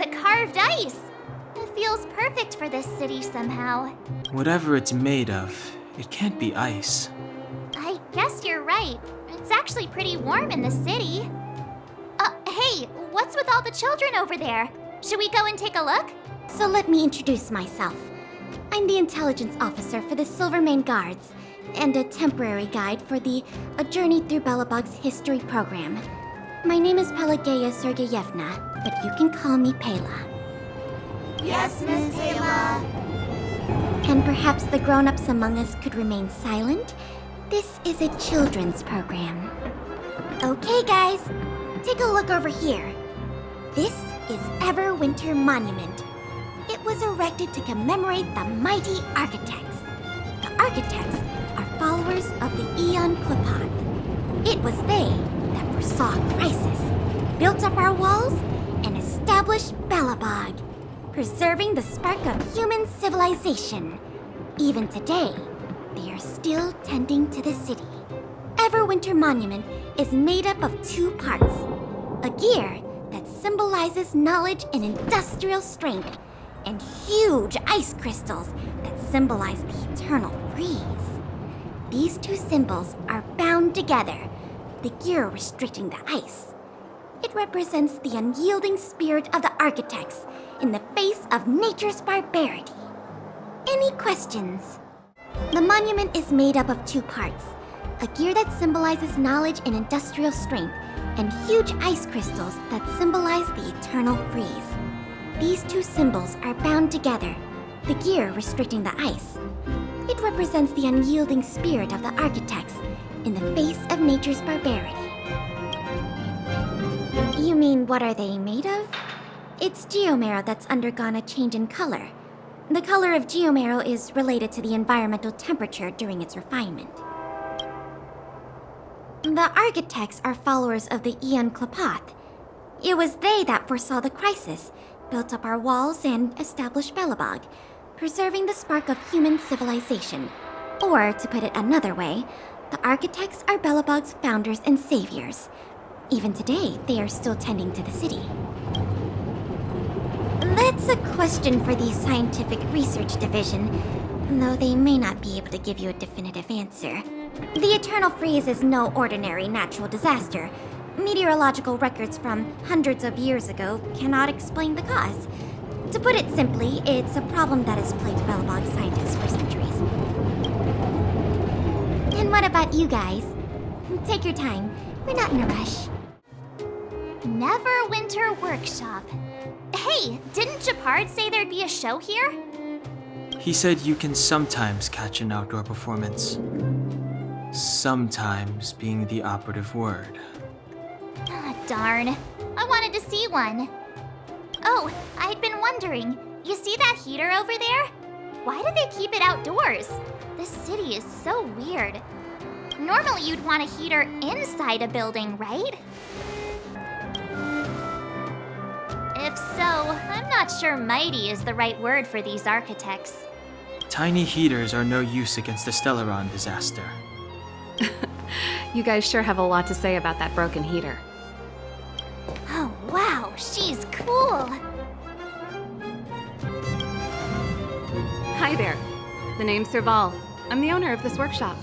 the carved ice. It feels perfect for this city somehow. Whatever it's made of, it can't be ice. I guess you're right. It's actually pretty warm in the city. Hey, what's with all the children over there? Should we go and take a look? So let me introduce myself. I'm the intelligence officer for the Silvermane Guards, and a temporary guide for the A Journey Through Belobog's history program. My name is Pelageya Sergeyevna, but you can call me Pela. Yes, Miss Pela. And perhaps the grown-ups among us could remain silent? This is a children's program. Okay, guys, take a look over here. This is Everwinter Monument. It was erected to commemorate the mighty architects. The architects are followers of the Aeon Gepard. It was they that foresaw crisis, built up our walls, and established Belobog, preserving the spark of human civilization. Even today, they are still tending to the city. Everwinter Monument is made up of 2 parts. A gear that symbolizes knowledge and industrial strength, and huge ice crystals that symbolize the eternal freeze. These 2 symbols are bound together, the gear restricting the ice. It represents the unyielding spirit of the architects in the face of nature's barbarity. Any questions? The monument is made up of 2 parts. A gear that symbolizes knowledge and industrial strength, and huge ice crystals that symbolize the eternal freeze. These 2 symbols are bound together, the gear restricting the ice. It represents the unyielding spirit of the architects in the face of nature's barbarity. You mean, what are they made of? It's geomarrow that's undergone a change in color. The color of geomarrow is related to the environmental temperature during its refinement. The architects are followers of the Aeon Gepard. It was they that foresaw the crisis, built up our walls, and established Belobog, preserving the spark of human civilization. Or, to put it another way, the architects are Belobog's founders and saviors. Even today, they are still tending to the city. That's a question for the Scientific Research Division, though they may not be able to give you a definitive answer. The Eternal Freeze is no ordinary natural disaster. Meteorological records from hundreds of years ago cannot explain the cause. To put it simply, it's a problem that has plagued Belobog scientists for centuries. And what about you guys? Take your time. We're not in a rush. Neverwinter Workshop. Hey, didn't Gepard say there'd be a show here? He said you can sometimes catch an outdoor performance. Sometimes being the operative word. Ah, darn. I wanted to see one. Oh, I'd been wondering. You see that heater over there? Why do they keep it outdoors? This city is so weird. Normally you'd want a heater inside a building, right? If so, I'm not sure mighty is the right word for these architects. Tiny heaters are no use against the Stellaron disaster. You guys sure have a lot to say about that broken heater. Oh, wow, she's cool. Hi there. The name's Serval. I'm the owner of this workshop.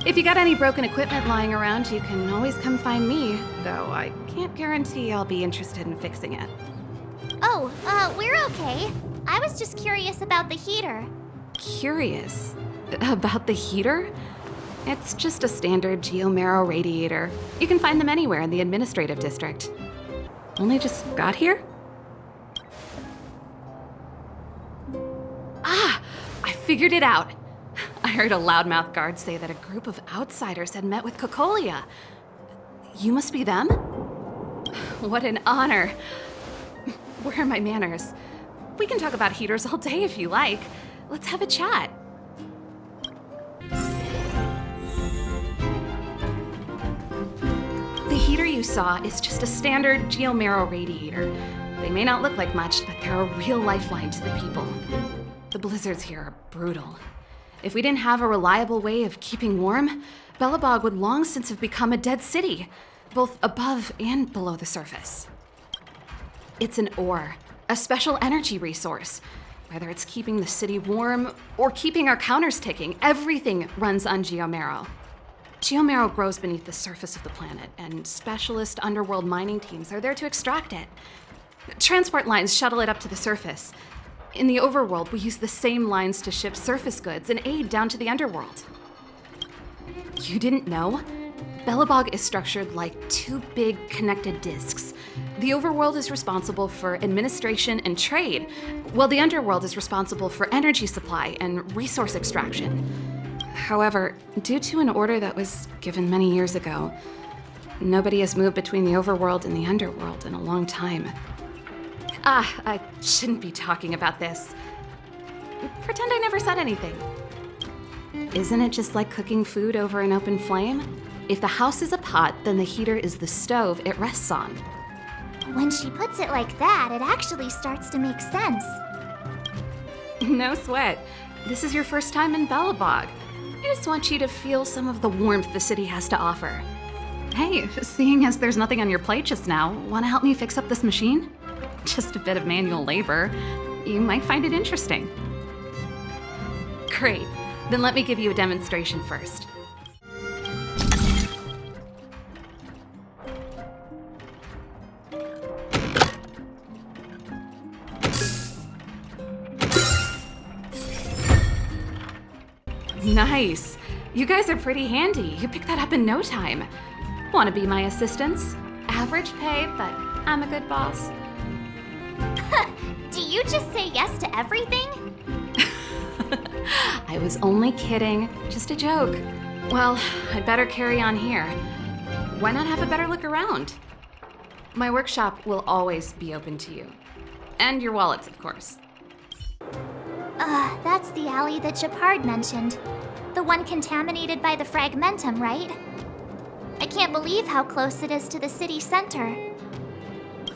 If you got any broken equipment lying around, you can always come find me, though I can't guarantee I'll be interested in fixing it. Oh, we're okay. I was just curious about the heater. Curious? About the heater? It's just a standard geomarrow radiator. You can find them anywhere in the administrative district. Only just got here? Ah! I figured it out! I heard a loudmouth guard say that a group of outsiders had met with Cocolia. You must be them? What an honor. Where are my manners? We can talk about heaters all day if you like. Let's have a chat. The heater you saw is just a standard geomarrow radiator. They may not look like much, but they're a real lifeline to the people. The blizzards here are brutal. If we didn't have a reliable way of keeping warm, Belobog would long since have become a dead city, both above and below the surface. It's an ore, a special energy resource. Whether it's keeping the city warm or keeping our counters ticking, everything runs on geomarrow. Geomarrow grows beneath the surface of the planet, and specialist underworld mining teams are there to extract it. Transport lines shuttle it up to the surface. In the Overworld, we use the same lines to ship surface goods and aid down to the underworld. You didn't know? Belobog is structured like two big connected disks. The Overworld is responsible for administration and trade, while the Underworld is responsible for energy supply and resource extraction. However, due to an order that was given many years ago, nobody has moved between the Overworld and the Underworld in a long time. I shouldn't be talking about this. Pretend I never said anything. Isn't it just like cooking food over an open flame? If the house is a pot, then the heater is the stove it rests on. When she puts it like that, it actually starts to make sense. No sweat. This is your first time in Belobog. I just want you to feel some of the warmth the city has to offer. Hey, seeing as there's nothing on your plate just now, want to help me fix up this machine? Just a bit of manual labor. You might find it interesting. Great. Then let me give you a demonstration first. Nice. You guys are pretty handy. You picked that up in no time. Want to be my assistants? Average pay, but I'm a good boss. Do you just say yes to everything? I was only kidding. Just a joke. Well, I'd better carry on here. Why not have a better look around? My workshop will always be open to you. And your wallets, of course. That's the alley that Gepard mentioned. The one contaminated by the fragmentum, right? I can't believe how close it is to the city center.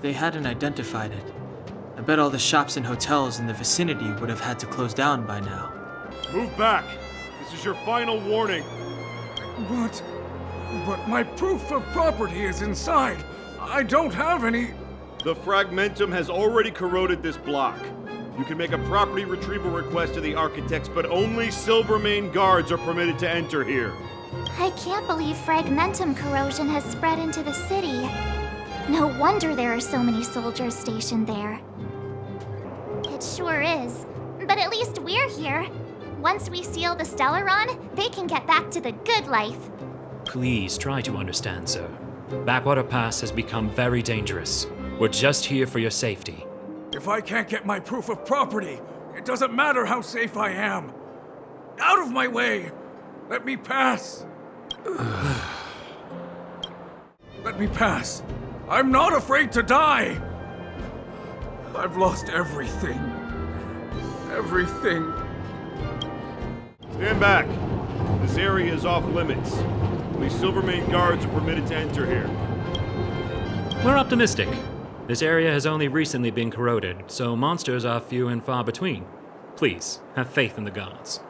They hadn't identified it. I bet all the shops and hotels in the vicinity would have had to close down by now. Move back! This is your final warning! But my proof of property is inside. I don't have any... The fragmentum has already corroded this block. You can make a property retrieval request to the architects, but only Silvermane guards are permitted to enter here. I can't believe fragmentum corrosion has spread into the city. No wonder there are so many soldiers stationed there. It sure is. But at least we're here. Once we seal the Stellaron, they can get back to the good life. Please try to understand, sir. Backwater Pass has become very dangerous. We're just here for your safety. If I can't get my proof of property, it doesn't matter how safe I am. Out of my way! Let me pass! Let me pass. I'm not afraid to die! I've lost everything. Everything. Stand back. This area is off limits. Only Silvermane guards are permitted to enter here. We're optimistic. This area has only recently been corroded, so monsters are few and far between. Please, have faith in the gods.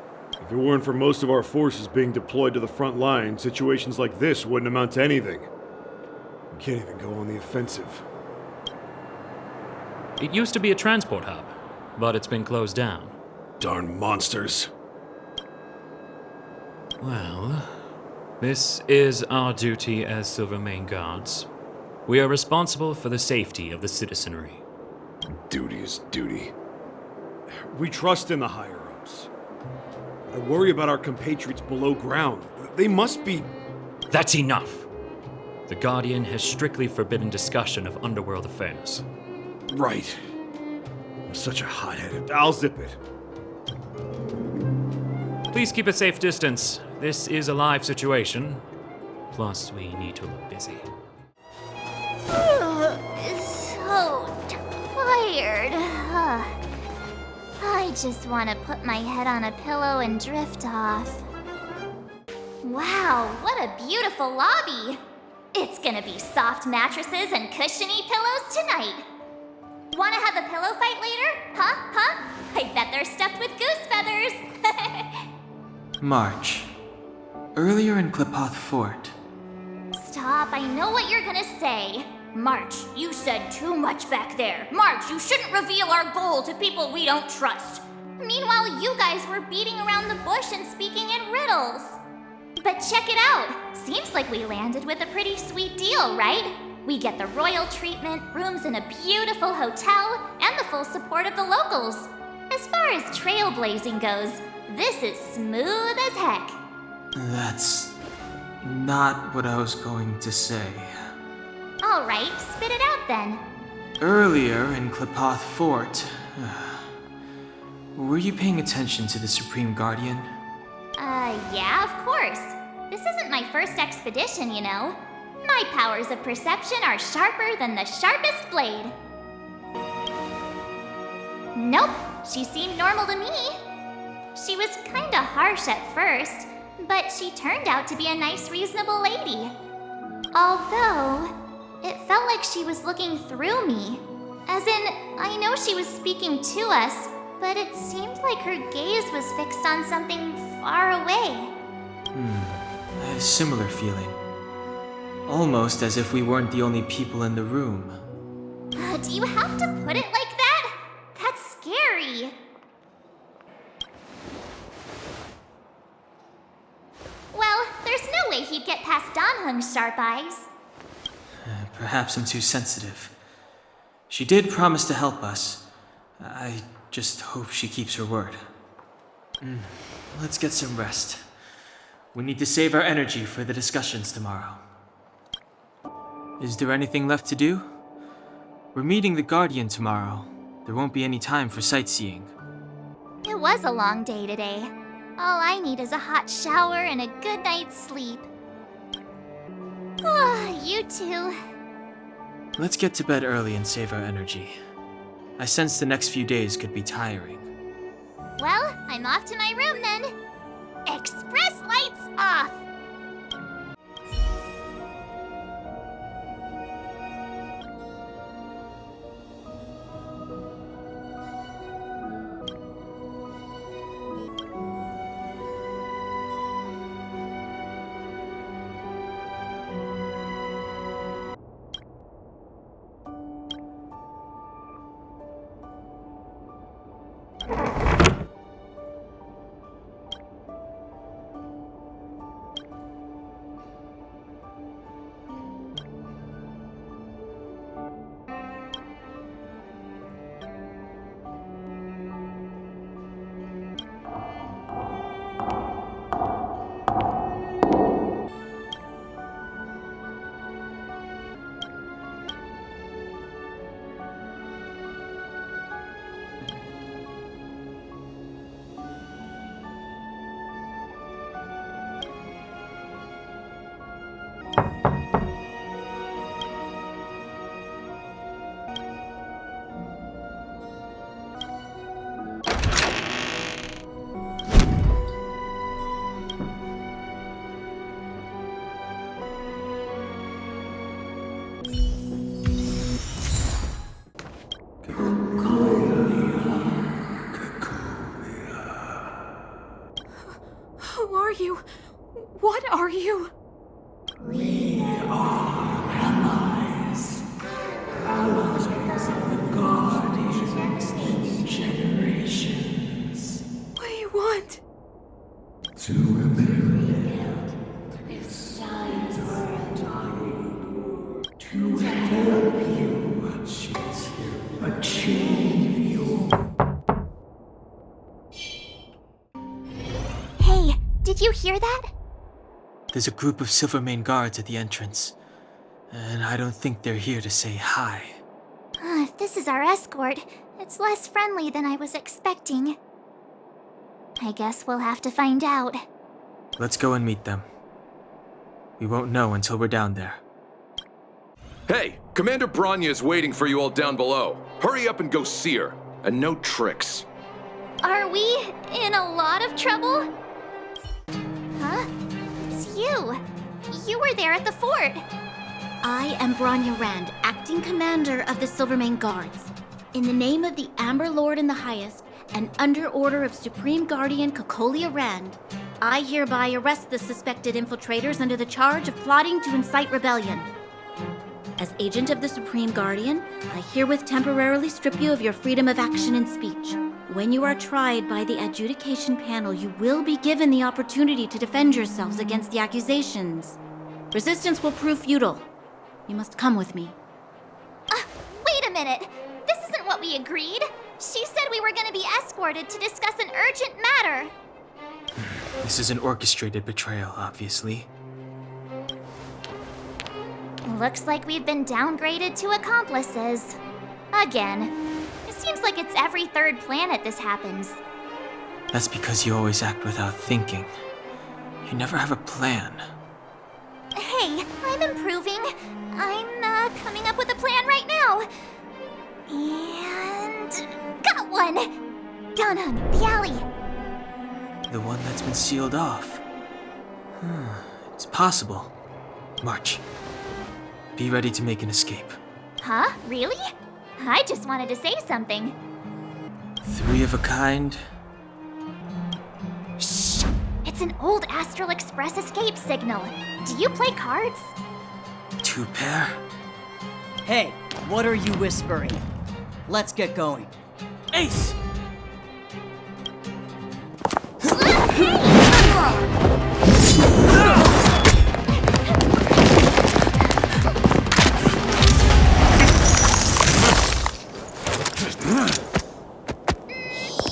If it weren't for most of our forces being deployed to the front line, situations like this wouldn't amount to anything. We can't even go on the offensive. It used to be a transport hub, but it's been closed down. Darn monsters. Well, this is our duty as Silvermane guards. We are responsible for the safety of the citizenry. Duty is duty. We trust in the higher-ups. I worry about our compatriots below ground. They must be... That's enough! The Guardian has strictly forbidden discussion of underworld affairs. Right. I'm such a hot-headed... I'll zip it. Please keep a safe distance. This is a live situation. Plus, we need to look busy. So tired. I just want to put my head on a pillow and drift off. Wow, what a beautiful lobby. It's gonna be soft mattresses and cushiony pillows tonight. Wanna have a pillow fight later? Huh? I bet they're stuffed with goose feathers. March. Earlier in Gepard Fort. Stop, I know what you're gonna say. March, you said too much back there. March, you shouldn't reveal our goal to people we don't trust. Meanwhile, you guys were beating around the bush and speaking in riddles. But check it out. Seems like we landed with a pretty sweet deal, right? We get the royal treatment, rooms in a beautiful hotel, and the full support of the locals. As far as trailblazing goes, this is smooth as heck. That's not what I was going to say. All right, spit it out then. Earlier in Klepoth Fort, were you paying attention to the Supreme Guardian? Yeah, of course. This isn't my first expedition, you know. My powers of perception are sharper than the sharpest blade. Nope, she seemed normal to me. She was kinda harsh at first, but she turned out to be a nice, reasonable lady. Although, it felt like she was looking through me. As in, I know she was speaking to us, but it seemed like her gaze was fixed on something far away. I had a similar feeling. Almost as if we weren't the only people in the room. Do you have to put it like that? That's scary. Well, there's no way he'd get past Danhung's sharp eyes. Perhaps I'm too sensitive. She did promise to help us. I just hope she keeps her word. Let's get some rest. We need to save our energy for the discussions tomorrow. Is there anything left to do? We're meeting the Guardian tomorrow. There won't be any time for sightseeing. It was a long day today. All I need is a hot shower and a good night's sleep. You too. Let's get to bed early and save our energy. I sense the next few days could be tiring. Well, I'm off to my room then. Express lights off! Who are you? What are you? We are allies. Allies of the Guardians in generations. What do you want? To rebuild its time to help you achieve your. Hey, did you hear that? There's a group of Silvermane guards at the entrance, and I don't think they're here to say hi. If this is our escort, it's less friendly than I was expecting. I guess we'll have to find out. Let's go and meet them. We won't know until we're down there. Hey, Commander Bronya is waiting for you all down below. Hurry up and go see her. And no tricks. Are we in a lot of trouble? Huh? It's you. You were there at the fort. I am Bronya Rand, acting commander of the Silvermane Guards. In the name of the Amber Lord in the Highest, and under order of Supreme Guardian Cocolia Rand, I hereby arrest the suspected infiltrators under the charge of plotting to incite rebellion. As agent of the Supreme Guardian, I herewith temporarily strip you of your freedom of action and speech. When you are tried by the adjudication panel, you will be given the opportunity to defend yourselves against the accusations. Resistance will prove futile. You must come with me. Wait a minute. This isn't what we agreed. She said we were gonna be escorted to discuss an urgent matter. This is an orchestrated betrayal, obviously. Looks like we've been downgraded to accomplices. Again. It seems like it's every third planet this happens. That's because you always act without thinking. You never have a plan. Hey, I'm improving. I'm coming up with a plan right now. And got one! Down on the alley. The one that's been sealed off. It's possible. March. Be ready to make an escape. Huh? Really? I just wanted to say something. 3 of a kind. Shh! It's an old Astral Express escape signal. Do you play cards? 2 pair. Hey, what are you whispering? Let's get going. Ace!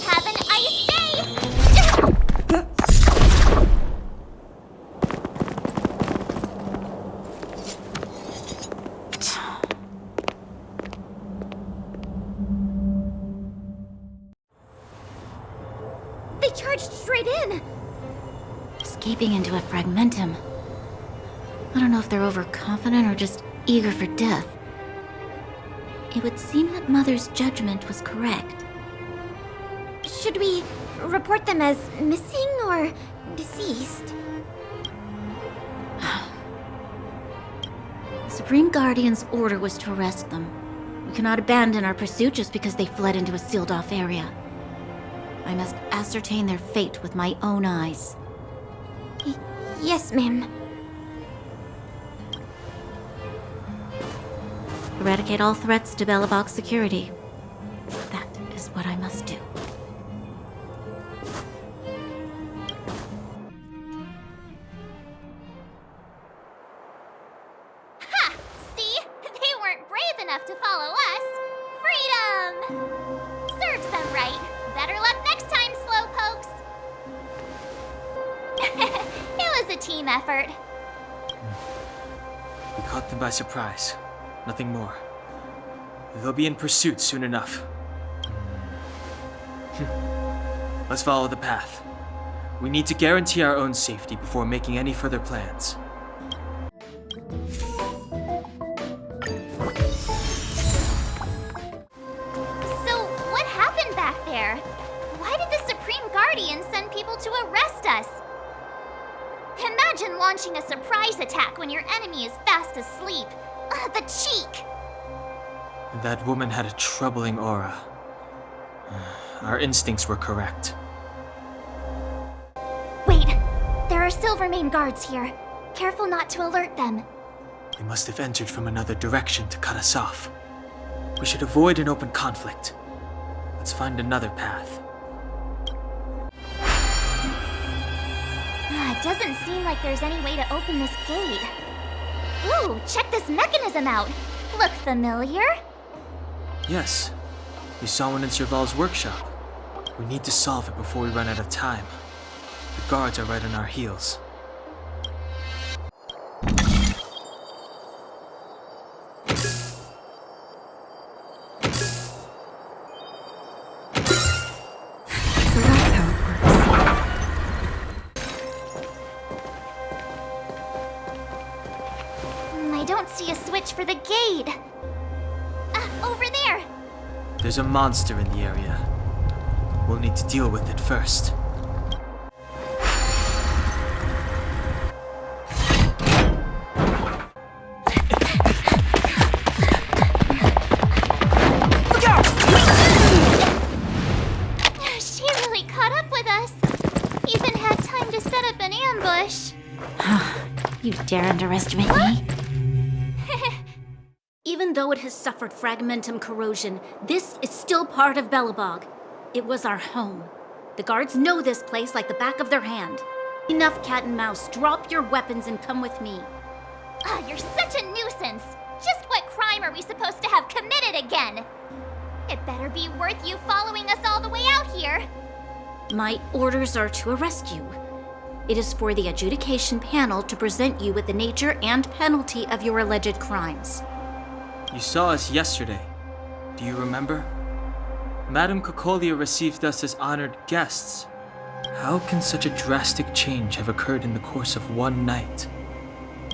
Have an ice day! They charged straight in! Escaping into a fragmentum. I don't know if they're overconfident or just eager for death. It would seem that Mother's judgment was correct. Should we report them as missing or deceased? The Supreme Guardian's order was to arrest them. We cannot abandon our pursuit just because they fled into a sealed-off area. I must ascertain their fate with my own eyes. Yes, ma'am. Eradicate all threats to Belobog's security. That is what I must do. Ha! See? They weren't brave enough to follow us. Freedom! Serves them right. Better luck next time, slowpokes. It was a team effort. We caught them by surprise. Nothing more. They'll be in pursuit soon enough. Let's follow the path. We need to guarantee our own safety before making any further plans. So, what happened back there? Why did the Supreme Guardian send people to arrest us? Imagine launching a surprise attack when your enemy is fast asleep. The cheek! That woman had a troubling aura. Our instincts were correct. Wait, there are Silvermane guards here. Careful not to alert them. They must have entered from another direction to cut us off. We should avoid an open conflict. Let's find another path. It doesn't seem like there's any way to open this gate. Ooh, check this mechanism out. Look familiar? Yes, we saw one in Serval's workshop. We need to solve it before we run out of time. The guards are right on our heels. So that's how it works. I don't see a switch for the gate. Over there. There's a monster in the area. We'll need to deal with it first. She really caught up with us. Even had time to set up an ambush. You dare underestimate me? though it has suffered fragmentum corrosion, this is still part of Belobog. It was our home. The guards know this place like the back of their hand. Enough cat and mouse. Drop your weapons and come with me. You're such a nuisance. Just what crime are we supposed to have committed again? It better be worth you following us all the way out here. My orders are to arrest you. It is for the adjudication panel to present you with the nature and penalty of your alleged crimes. You saw us yesterday. Do you remember? Madame Cocolia received us as honored guests. How can such a drastic change have occurred in the course of one night?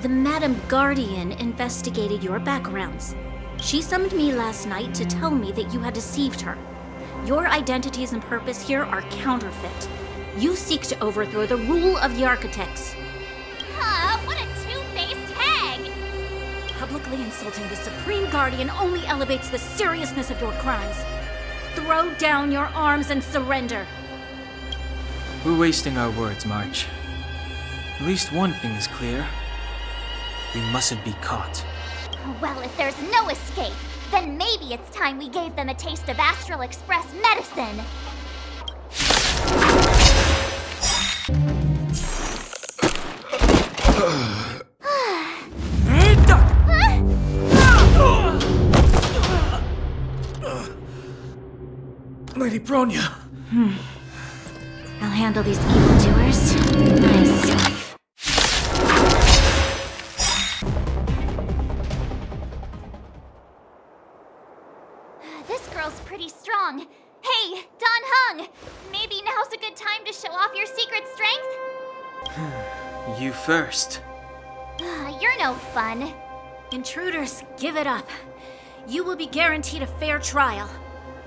The Madam Guardian investigated your backgrounds. She summoned me last night to tell me that you had deceived her. Your identities and purpose here are counterfeit. You seek to overthrow the rule of the Architects. What a two-faced hag! Publicly insulting the Supreme Guardian only elevates the seriousness of your crimes. Throw down your arms and surrender. We're wasting our words, March. At least one thing is clear. We mustn't be caught. Well, if there's no escape, then maybe it's time we gave them a taste of Astral Express medicine. Lady Bronya! I'll handle these evildoers myself. This girl's pretty strong. Hey, Don Hung! Maybe now's a good time to show off your secret strength? You first. You're no fun. Intruders, give it up. You will be guaranteed a fair trial.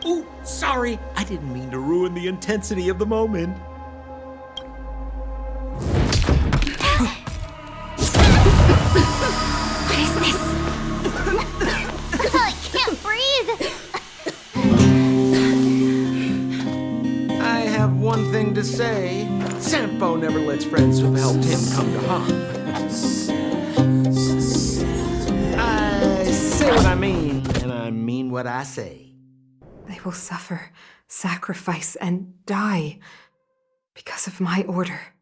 Ooh, sorry. I didn't mean to ruin the intensity of the moment. What is this? I can't breathe! I have one thing to say. Sampo never lets friends who've helped him come to harm. I say what I mean, and I mean what I say. They will suffer, sacrifice, and die because of my order.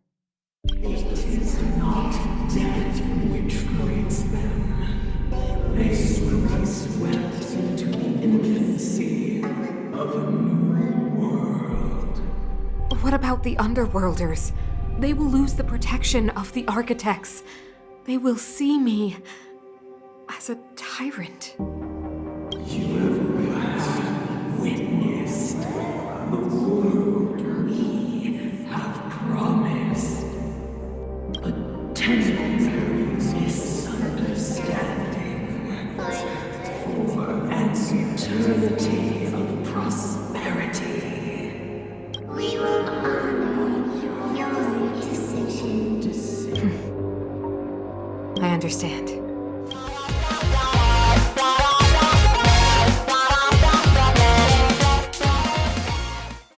It is not death which frees them. They will be swept into the infancy of a new world. What about the Underworlders? They will lose the protection of the Architects. They will see me as a tyrant. You have witnessed the world we have promised. A temporary misunderstanding for an eternity of prosperity. We will honor your decision. I understand.